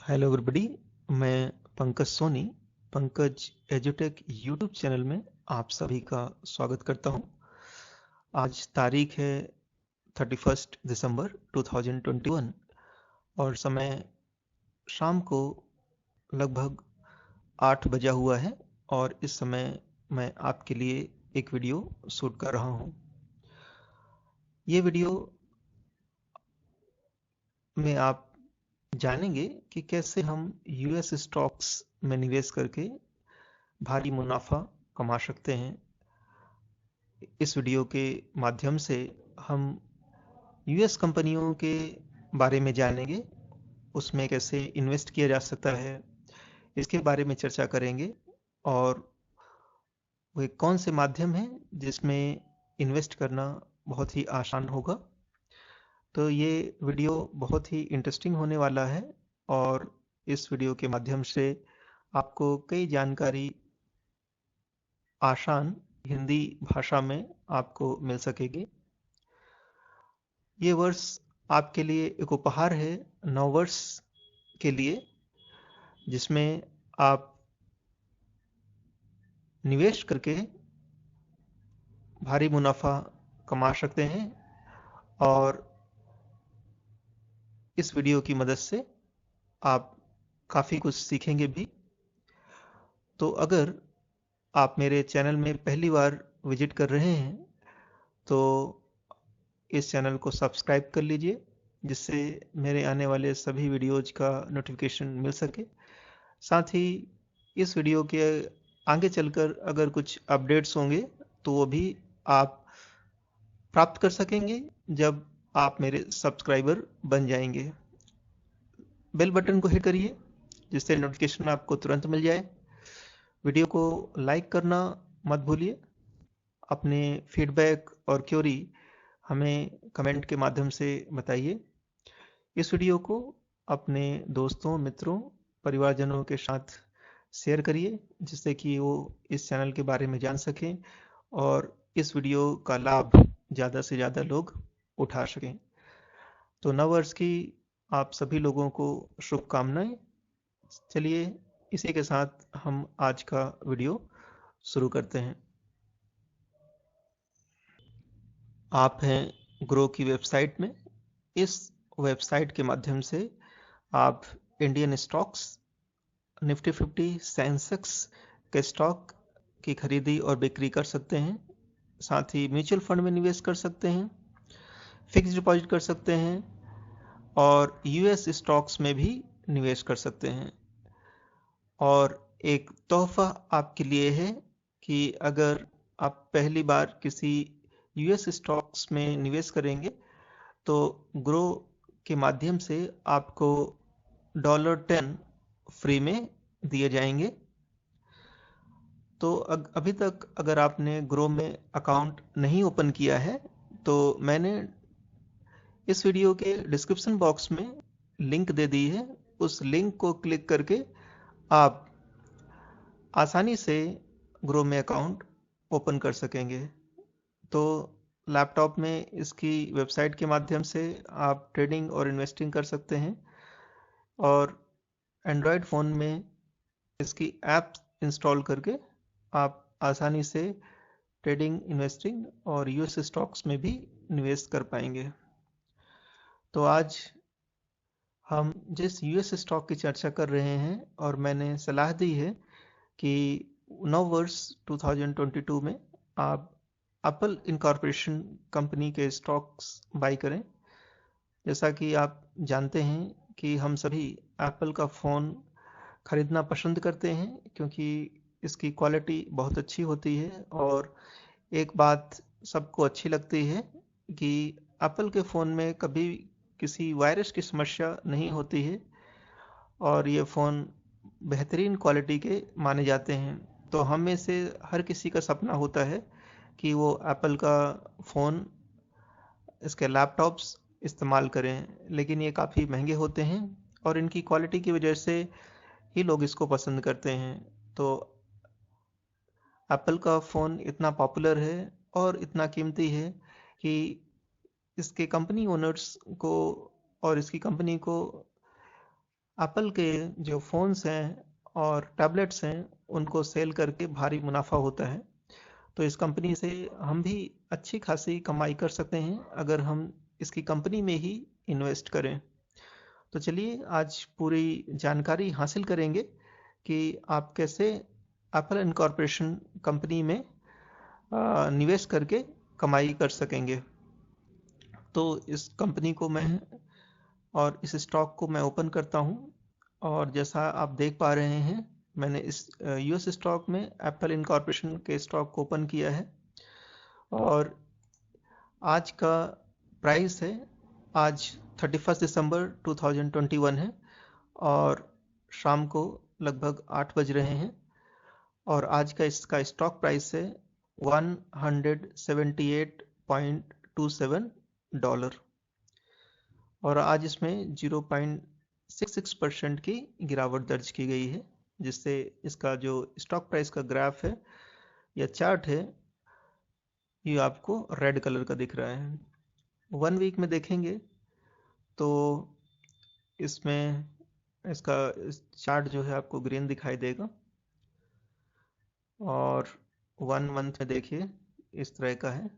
Hello everybody. मैं Pankaj Soni Pankaj एजुटेक YouTube channel में आप सभी का स्वागत करता हूं। आज तारीख है 31 दिसंबर 2021 और समय शाम को लगभग 8 बजा हुआ है और इस समय मैं आपके लिए एक वीडियो शूट कर रहा हूं। ये वीडियो में आप जानेंगे कि कैसे हम यूएस स्टॉक्स में निवेश करके भारी मुनाफा कमा सकते हैं। इस वीडियो के माध्यम से हम यूएस कंपनियों के बारे में जानेंगे, उसमें कैसे इन्वेस्ट किया जा सकता है, इसके बारे में चर्चा करेंगे और वे कौन से माध्यम हैं जिसमें इन्वेस्ट करना बहुत ही आसान होगा। तो ये वीडियो बहुत ही इंटरेस्टिंग होने वाला है और इस वीडियो के माध्यम से आपको कई जानकारी आसान हिंदी भाषा में आपको मिल सकेगी। ये वर्ष आपके लिए एक उपहार है नववर्ष के लिए, जिसमें आप निवेश करके भारी मुनाफा कमा सकते हैं और इस वीडियो की मदद से आप काफ़ी कुछ सीखेंगे भी। तो अगर आप मेरे चैनल में पहली बार विजिट कर रहे हैं तो इस चैनल को सब्सक्राइब कर लीजिए, जिससे मेरे आने वाले सभी वीडियोज का नोटिफिकेशन मिल सके। साथ ही इस वीडियो के आगे चलकर अगर कुछ अपडेट्स होंगे तो वो भी आप प्राप्त कर सकेंगे जब आप मेरे सब्सक्राइबर बन जाएंगे। बेल बटन को हिट करिए जिससे नोटिफिकेशन आपको तुरंत मिल जाए। वीडियो को लाइक करना मत भूलिए। अपने फीडबैक और क्वेरी हमें कमेंट के माध्यम से बताइए। इस वीडियो को अपने दोस्तों, मित्रों, परिवारजनों के साथ शेयर करिए जिससे कि वो इस चैनल के बारे में जान सकें और इस वीडियो का लाभ ज़्यादा से ज़्यादा लोग उठा सकें। तो नववर्ष की आप सभी लोगों को शुभकामनाएं। चलिए इसी के साथ हम आज का वीडियो शुरू करते हैं। आप हैं ग्रो की वेबसाइट में। इस वेबसाइट के माध्यम से आप इंडियन स्टॉक्स, निफ्टी 50, सेंसेक्स के स्टॉक की खरीदी और बिक्री कर सकते हैं। साथ ही म्यूचुअल फंड में निवेश कर सकते हैं, फिक्स डिपॉजिट कर सकते हैं और यूएस स्टॉक्स में भी निवेश कर सकते हैं। और एक तोहफा आपके लिए है कि अगर आप पहली बार किसी यूएस स्टॉक्स में निवेश करेंगे तो ग्रो के माध्यम से आपको $10 फ्री में दिए जाएंगे। तो अभी तक अगर आपने ग्रो में अकाउंट नहीं ओपन किया है तो मैंने इस वीडियो के डिस्क्रिप्शन बॉक्स में लिंक दे दी है। उस लिंक को क्लिक करके आप आसानी से ग्रो में अकाउंट ओपन कर सकेंगे। तो लैपटॉप में इसकी वेबसाइट के माध्यम से आप ट्रेडिंग और इन्वेस्टिंग कर सकते हैं और एंड्रॉयड फ़ोन में इसकी ऐप इंस्टॉल करके आप आसानी से ट्रेडिंग, इन्वेस्टिंग और यूएस स्टॉक्स में भी निवेश कर पाएंगे। तो आज हम जिस यूएस स्टॉक की चर्चा कर रहे हैं और मैंने सलाह दी है कि नव वर्ष 2022 में आप एप्पल इनकॉर्पोरेशन कंपनी के स्टॉक्स बाई करें। जैसा कि आप जानते हैं कि हम सभी एप्पल का फ़ोन खरीदना पसंद करते हैं क्योंकि इसकी क्वालिटी बहुत अच्छी होती है और एक बात सबको अच्छी लगती है कि एप्पल के फ़ोन में कभी किसी वायरस की समस्या नहीं होती है और ये फ़ोन बेहतरीन क्वालिटी के माने जाते हैं। तो हम में से हर किसी का सपना होता है कि वो एप्पल का फ़ोन, इसके लैपटॉप्स इस्तेमाल करें, लेकिन ये काफ़ी महंगे होते हैं और इनकी क्वालिटी की वजह से ही लोग इसको पसंद करते हैं। तो एप्पल का फ़ोन इतना पॉपुलर है और इतना कीमती है कि इसके कंपनी ओनर्स को और इसकी कंपनी को एप्पल के जो फ़ोन्स हैं और टैबलेट्स हैं उनको सेल करके भारी मुनाफा होता है। तो इस कंपनी से हम भी अच्छी खासी कमाई कर सकते हैं अगर हम इसकी कंपनी में ही इन्वेस्ट करें। तो चलिए आज पूरी जानकारी हासिल करेंगे कि आप कैसे एप्पल इनकॉर्पोरेशन कंपनी में निवेश करके कमाई कर सकेंगे। तो इस कंपनी को मैं और इस स्टॉक को मैं ओपन करता हूं, और जैसा आप देख पा रहे हैं मैंने इस यूएस स्टॉक में एप्पल इनकॉर्पोरेशन के स्टॉक को ओपन किया है। और आज का प्राइस है, आज 31 दिसंबर 2021 है और शाम को लगभग 8 बज रहे हैं। और आज का इसका स्टॉक प्राइस है $178.27 और आज इसमें 0.66% की गिरावट दर्ज की गई है, जिससे इसका जो स्टॉक प्राइस का ग्राफ है या चार्ट है ये आपको रेड कलर का दिख रहा है। 1 वीक में देखेंगे तो इसमें इसका चार्ट जो है आपको ग्रीन दिखाई देगा, और 1 मंथ में देखिए इस तरह का है,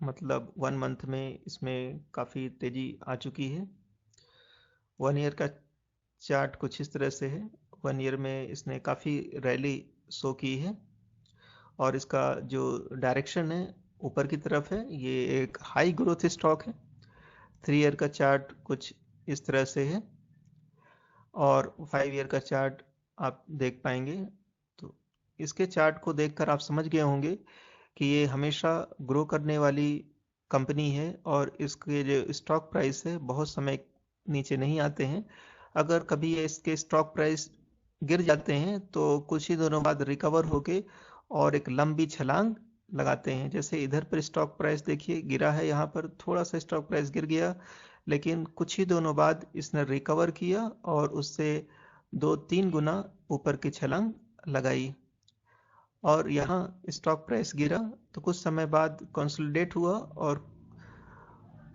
मतलब 1 मंथ में इसमें काफ़ी तेज़ी आ चुकी है। 1 ईयर का चार्ट कुछ इस तरह से है। 1 ईयर में इसने काफ़ी रैली शो की है और इसका जो डायरेक्शन है ऊपर की तरफ है। ये एक हाई ग्रोथ स्टॉक है। 3 ईयर का चार्ट कुछ इस तरह से है और 5 ईयर का चार्ट आप देख पाएंगे। तो इसके चार्ट को देखकर आप समझ गए होंगे कि ये हमेशा ग्रो करने वाली कंपनी है और इसके जो स्टॉक प्राइस है बहुत समय नीचे नहीं आते हैं। अगर कभी ये इसके स्टॉक प्राइस गिर जाते हैं तो कुछ ही दिनों बाद रिकवर होके और एक लंबी छलांग लगाते हैं। जैसे इधर पर स्टॉक प्राइस देखिए गिरा है, यहाँ पर थोड़ा सा स्टॉक प्राइस गिर गया, लेकिन कुछ ही दिनों बाद इसने रिकवर किया और उससे 2-3 गुना ऊपर की छलांग लगाई। और यहाँ स्टॉक प्राइस गिरा तो कुछ समय बाद कंसोलिडेट हुआ और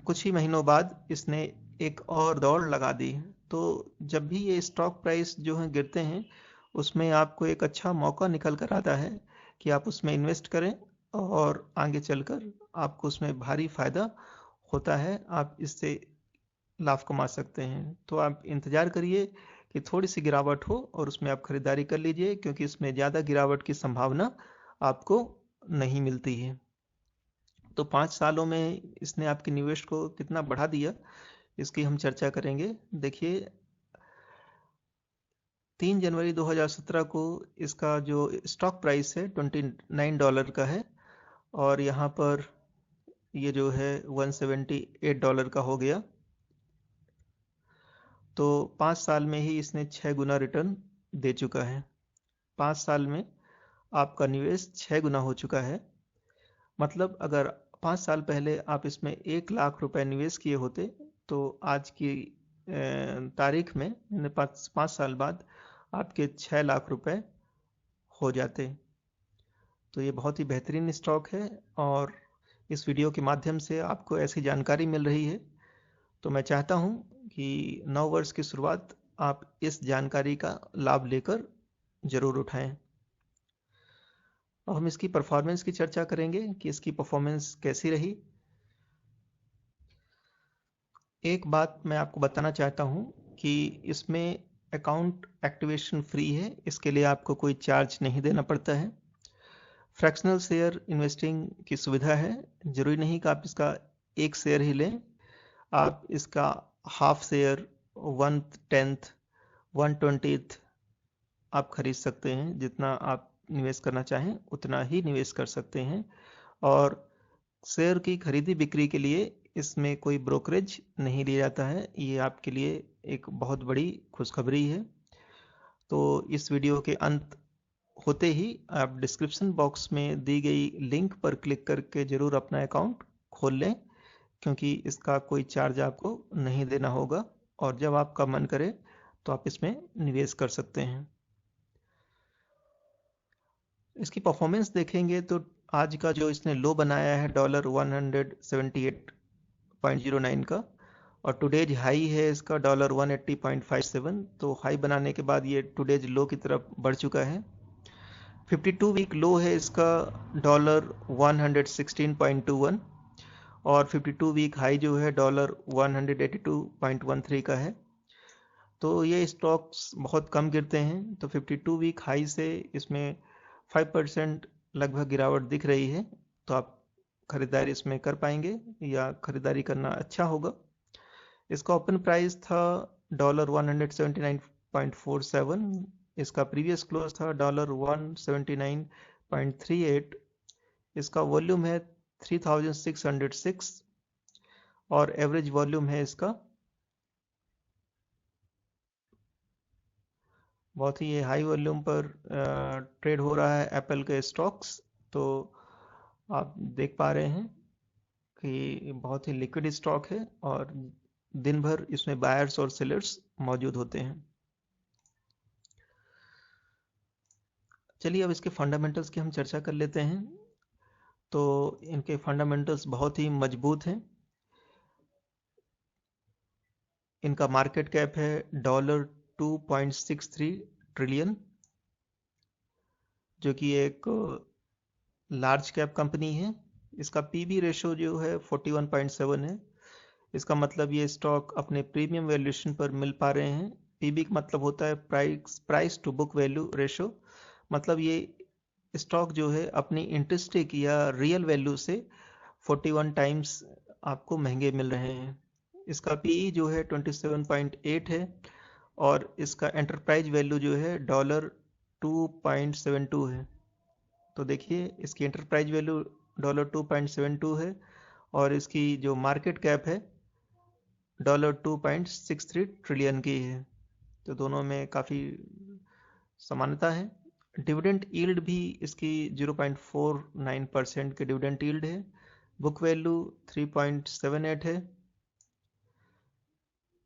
कुछ ही महीनों बाद इसने एक और दौड़ लगा दी। तो जब भी ये स्टॉक प्राइस जो है गिरते हैं उसमें आपको एक अच्छा मौका निकल कर आता है कि आप उसमें इन्वेस्ट करें और आगे चलकर आपको उसमें भारी फायदा होता है, आप इससे लाभ कमा सकते हैं। तो आप इंतजार करिए कि थोड़ी सी गिरावट हो और उसमें आप खरीदारी कर लीजिए, क्योंकि इसमें ज़्यादा गिरावट की संभावना आपको नहीं मिलती है। तो 5 सालों में इसने आपके निवेश को कितना बढ़ा दिया इसकी हम चर्चा करेंगे। देखिए 3 जनवरी 2017 को इसका जो स्टॉक प्राइस है $29 का है और यहाँ पर ये जो है $178 का हो गया। तो 5 साल में ही इसने 6 गुना रिटर्न दे चुका है। 5 साल में आपका निवेश 6 गुना हो चुका है। मतलब अगर 5 साल पहले आप इसमें 1 लाख रुपए निवेश किए होते तो आज की तारीख में 5 साल बाद आपके 6 लाख रुपए हो जाते। तो ये बहुत ही बेहतरीन स्टॉक है और इस वीडियो के माध्यम से आपको ऐसी जानकारी मिल रही है। तो मैं चाहता हूं कि नव वर्ष की शुरुआत आप इस जानकारी का लाभ लेकर जरूर उठाएं। अब हम इसकी परफॉर्मेंस की चर्चा करेंगे कि इसकी परफॉर्मेंस कैसी रही। एक बात मैं आपको बताना चाहता हूं कि इसमें अकाउंट एक्टिवेशन फ्री है, इसके लिए आपको कोई चार्ज नहीं देना पड़ता है। फ्रैक्शनल शेयर इन्वेस्टिंग की सुविधा है, जरूरी नहीं कि आप इसका एक शेयर ही लें, आप इसका हाफ शेयर, 1/10, 1/20 आप खरीद सकते हैं। जितना आप निवेश करना चाहें उतना ही निवेश कर सकते हैं और शेयर की खरीदी बिक्री के लिए इसमें कोई ब्रोकरेज नहीं लिया जाता है। ये आपके लिए एक बहुत बड़ी खुशखबरी है। तो इस वीडियो के अंत होते ही आप डिस्क्रिप्शन बॉक्स में दी गई लिंक पर क्लिक करके जरूर अपना अकाउंट खोल लें, क्योंकि इसका कोई चार्ज आपको नहीं देना होगा और जब आपका मन करे तो आप इसमें निवेश कर सकते हैं। इसकी परफॉर्मेंस देखेंगे तो आज का जो इसने लो बनाया है $178.09 का, और टुडेज हाई है इसका $180.57। तो हाई बनाने के बाद ये टुडेज लो की तरफ बढ़ चुका है। 52 वीक लो है इसका $116.21 और 52 वीक हाई जो है $182.13 का है। तो ये स्टॉक्स बहुत कम गिरते हैं, तो 52 वीक हाई से इसमें 5% लगभग गिरावट दिख रही है। तो आप खरीदारी इसमें कर पाएंगे या खरीदारी करना अच्छा होगा। इसका ओपन प्राइस था $179.47। इसका प्रीवियस क्लोज था $179.38। इसका वॉल्यूम है 3606 और एवरेज वॉल्यूम है इसका बहुत ही हाई वॉल्यूम पर ट्रेड हो रहा है एप्पल के स्टॉक्स। तो आप देख पा रहे हैं कि बहुत ही लिक्विड स्टॉक है और दिन भर इसमें बायर्स और सेलर्स मौजूद होते हैं। चलिए अब इसके फंडामेंटल्स की हम चर्चा कर लेते हैं। तो इनके फंडामेंटल्स बहुत ही मजबूत हैं। इनका मार्केट कैप है $2.63 ट्रिलियन, जो कि एक लार्ज कैप कंपनी है। इसका पीबी रेशो जो है 41.7 है। इसका मतलब ये स्टॉक अपने प्रीमियम वैल्यूएशन पर मिल पा रहे हैं। पीबी का मतलब होता है price to book value ratio. मतलब ये स्टॉक जो है अपनी इंटरेस्टिक या रियल वैल्यू से 41 टाइम्स आपको महंगे मिल रहे हैं। इसका पीई जो है 27.8 है और इसका एंटरप्राइज वैल्यू जो है $2.72 है। तो देखिए इसकी एंटरप्राइज वैल्यू $2.72 है और इसकी जो मार्केट कैप है $2.63 ट्रिलियन की है। तो दोनों में काफ़ी समानता है। डिविडेंड यील्ड भी इसकी 0.49% की डिविडेंड यील्ड है। बुक वैल्यू 3.78 है।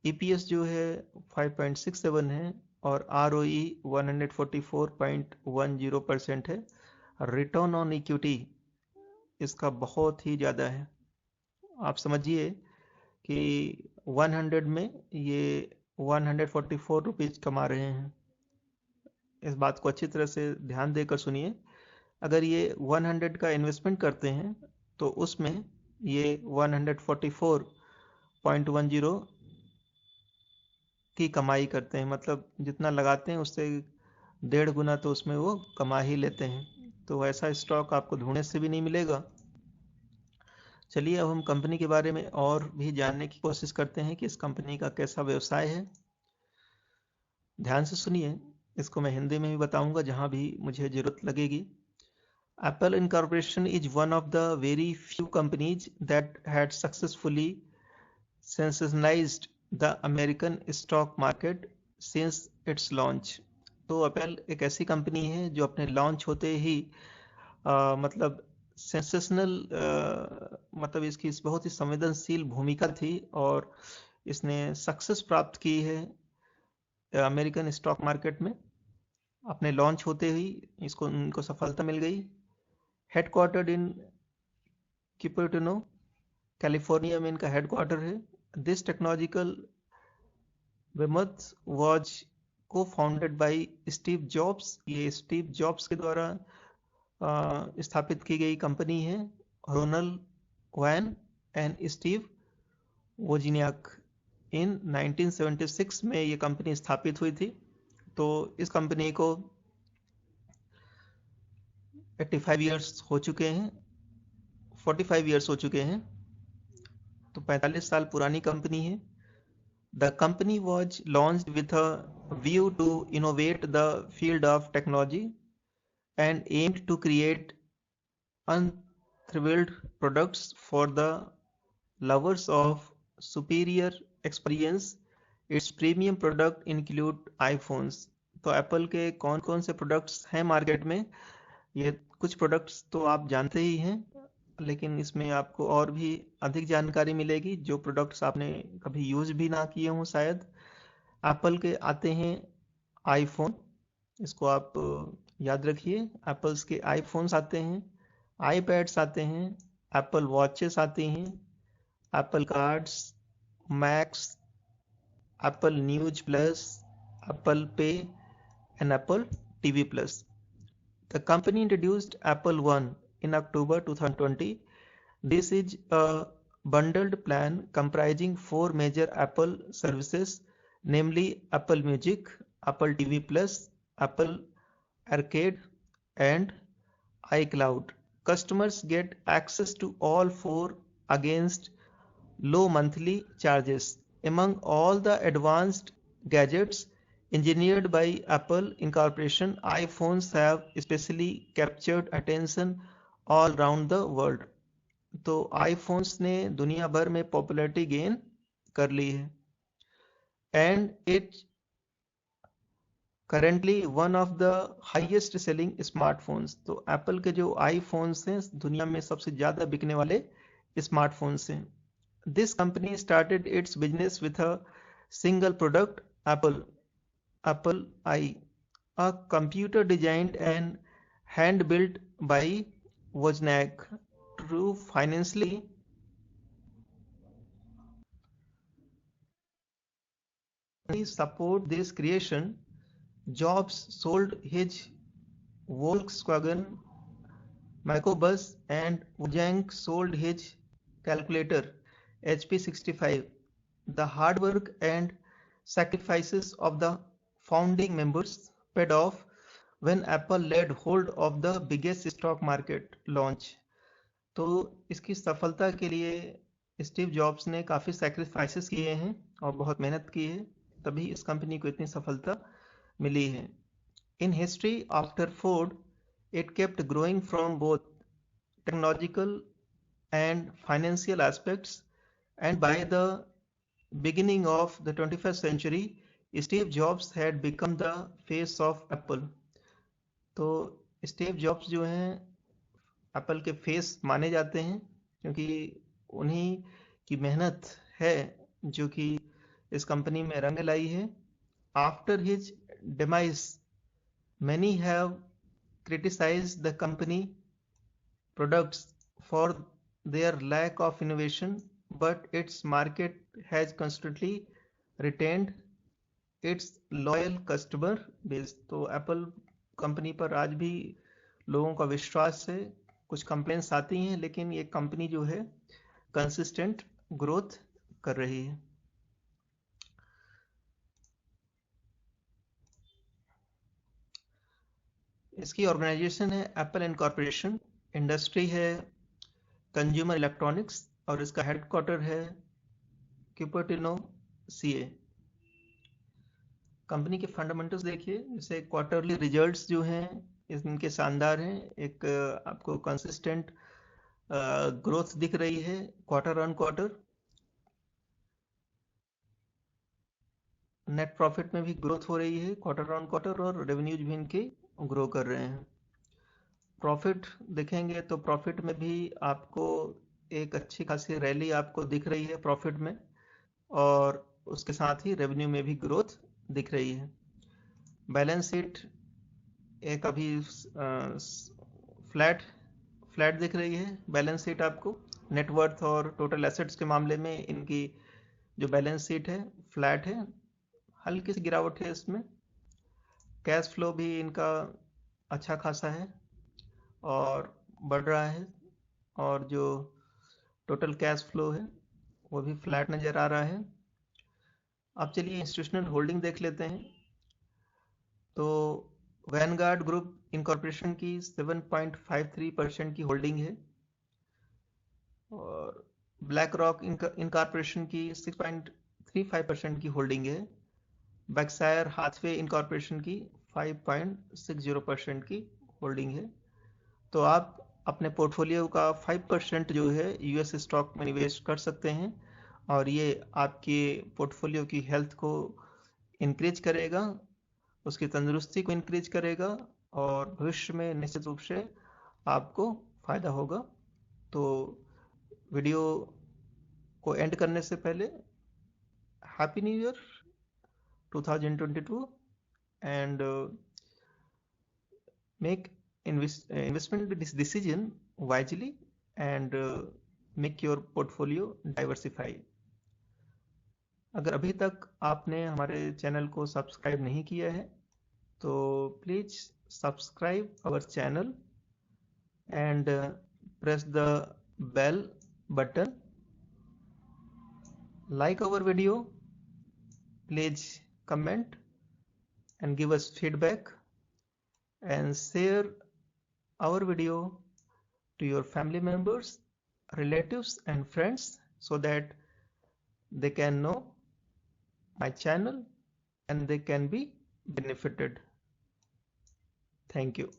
ईपीएस जो है 5.67 है और आरओई 144.10% है। रिटर्न ऑन इक्विटी इसका बहुत ही ज़्यादा है। आप समझिए कि 100 में ये 144 रुपीज़ कमा रहे हैं। इस बात को अच्छी तरह से ध्यान देकर सुनिए। अगर ये 100 का इन्वेस्टमेंट करते हैं तो उसमें ये 144.10 की कमाई करते हैं। मतलब जितना लगाते हैं उससे 1.5 गुना तो उसमें वो कमा ही लेते हैं। तो ऐसा स्टॉक आपको ढूंढने से भी नहीं मिलेगा। चलिए अब हम कंपनी के बारे में और भी जानने की कोशिश करते हैं कि इस कंपनी का कैसा व्यवसाय है। ध्यान से सुनिए, इसको मैं हिंदी में भी बताऊंगा जहां भी मुझे जरूरत लगेगी। Apple Incorporation is one of the very few companies that had successfully sensationalized the American stock market since its launch। तो Apple एक ऐसी कंपनी है जो अपने लॉन्च होते ही मतलब सेंसेशनल मतलब इसकी बहुत ही संवेदनशील भूमिका थी और इसने सक्सेस प्राप्त की है अमेरिकन स्टॉक मार्केट में। अपने लॉन्च होते ही इनको सफलता मिल गई। हेडक्वार्टर्ड इन क्यूपर्टिनो कैलिफोर्निया में इनका हेडक्वार्टर है। दिस टेक्नोलॉजिकल बेमथ वॉज को फाउंडेड बाय स्टीव जॉब्स। ये स्टीव जॉब्स के द्वारा स्थापित की गई कंपनी है। रोनाल्ड वैन एंड स्टीव वोजिनियाक इन 1976 में ये कंपनी स्थापित हुई थी। तो इस कंपनी को 85 इयर्स हो चुके हैं, 45 इयर्स हो चुके हैं। तो 45 साल पुरानी कंपनी है। The company was launched with a view to innovate the field of technology and aimed to create unrivaled products for the lovers of superior experience. Its premium product include iPhones। तो Apple के कौन कौन से products हैं market में, ये कुछ products तो आप जानते ही हैं, लेकिन इसमें आपको और भी अधिक जानकारी मिलेगी जो प्रोडक्ट्स आपने कभी यूज भी ना किए हों शायद। एप्पल के आते हैं आईफोन, इसको आप याद रखिए। एप्पल्स के आईफोन्स आते हैं, आईपैड्स आते हैं, एप्पल वॉचेस आती हैं, Apple cards, Max, Apple News Plus, Apple Pay, and Apple TV Plus. The company introduced Apple One in October 2020. This is a bundled plan comprising four major Apple services, namely Apple Music, Apple TV Plus, Apple Arcade, and iCloud. Customers get access to all four against low monthly charges. Among all the advanced gadgets engineered by Apple Incorporation, iPhones have especially captured attention all around the world. तो iPhones ने दुनिया भर में popularity gain कर ली है and it currently one of the highest selling smartphones. तो Apple के जो आईफोन्स हैं दुनिया में सबसे ज़्यादा बिकने वाले स्मार्टफोन्स हैं। This company started its business with a single product, Apple I, a computer designed and hand-built by Wozniak. To financially support this creation, Jobs sold his Volkswagen Microbus and Wozniak sold his calculator HP65. The hard work and sacrifices of the founding members paid off when Apple laid hold of the biggest stock market launch. तो इसकी सफलता के लिए Steve jobs ने काफ़ी sacrifices किए हैं और बहुत मेहनत की है, तभी इस कंपनी को इतनी सफलता मिली है। In history after Ford it kept growing from both technological and financial aspects, and by the beginning of the 21st century, Steve Jobs had become the face of Apple. तो स्टीव जॉब्स जो हैं Apple के face माने जाते हैं क्योंकि उन्हीं की मेहनत है जो कि इस कंपनी में रंग लाई है। After his demise many have criticized the company products for their lack of innovation, but its market has constantly retained its loyal customer base. तो एप्पल कंपनी पर आज भी लोगों का विश्वास है। कुछ कंप्लेंट्स आती हैं लेकिन ये कंपनी जो है कंसिस्टेंट ग्रोथ कर रही है। इसकी ऑर्गेनाइजेशन है एप्पल इनकॉर्पोरेशन, इंडस्ट्री है कंज्यूमर इलेक्ट्रॉनिक्स और इसका हेडक्वार्टर है क्यूपर्टिनो सीए। कंपनी के फंडामेंटल्स देखिए, जैसे क्वार्टरली रिजल्ट्स जो हैं इनके शानदार हैं। एक आपको कंसिस्टेंट ग्रोथ दिख रही है quarter on quarter. Net profit में भी ग्रोथ हो रही है क्वार्टर ऑन क्वार्टर और रेवेन्यूज भी इनके ग्रो कर रहे हैं। प्रॉफिट देखेंगे तो प्रॉफिट में भी आपको एक अच्छी खासी रैली आपको दिख रही है प्रॉफिट में, और उसके साथ ही रेवेन्यू में भी ग्रोथ दिख रही है। बैलेंस शीट एक अभी फ्लैट दिख रही है बैलेंस शीट आपको। नेटवर्थ और टोटल एसेट्स के मामले में इनकी जो बैलेंस शीट है फ्लैट है, हल्की सी गिरावट है इसमें। कैश फ्लो भी इनका अच्छा खासा है और बढ़ रहा है, और जो टोटल कैश फ्लो है वो भी फ्लैट नज़र आ रहा है। अब चलिए इंस्टीट्यूशनल होल्डिंग देख लेते हैं। तो वैनगार्ड ग्रुप इनकॉर्पोरेशन की 7.53% की होल्डिंग है, और ब्लैक रॉक इनकॉर्पोरेशन की 6.35% की होल्डिंग है। बैक्सायर हाथवे इनकॉर्पोरेशन की 5.60% की होल्डिंग है। तो आप अपने पोर्टफोलियो का 5% जो है यूएस स्टॉक में निवेश कर सकते हैं, और ये आपके पोर्टफोलियो की हेल्थ को इंक्रीज करेगा, उसकी तंदुरुस्ती को इंक्रीज करेगा, और भविष्य में निश्चित रूप से आपको फ़ायदा होगा। तो वीडियो को एंड करने से पहले happy new year 2022 and make investment decision wisely and make your portfolio diversify. अगर अभी तक आपने हमारे चैनल को सब्सक्राइब नहीं किया है तो please subscribe our channel and press the bell button. Like our video, please comment and give us feedback, and share our video to your family members, relatives and friends so that they can know my channel and they can be benefited. Thank you.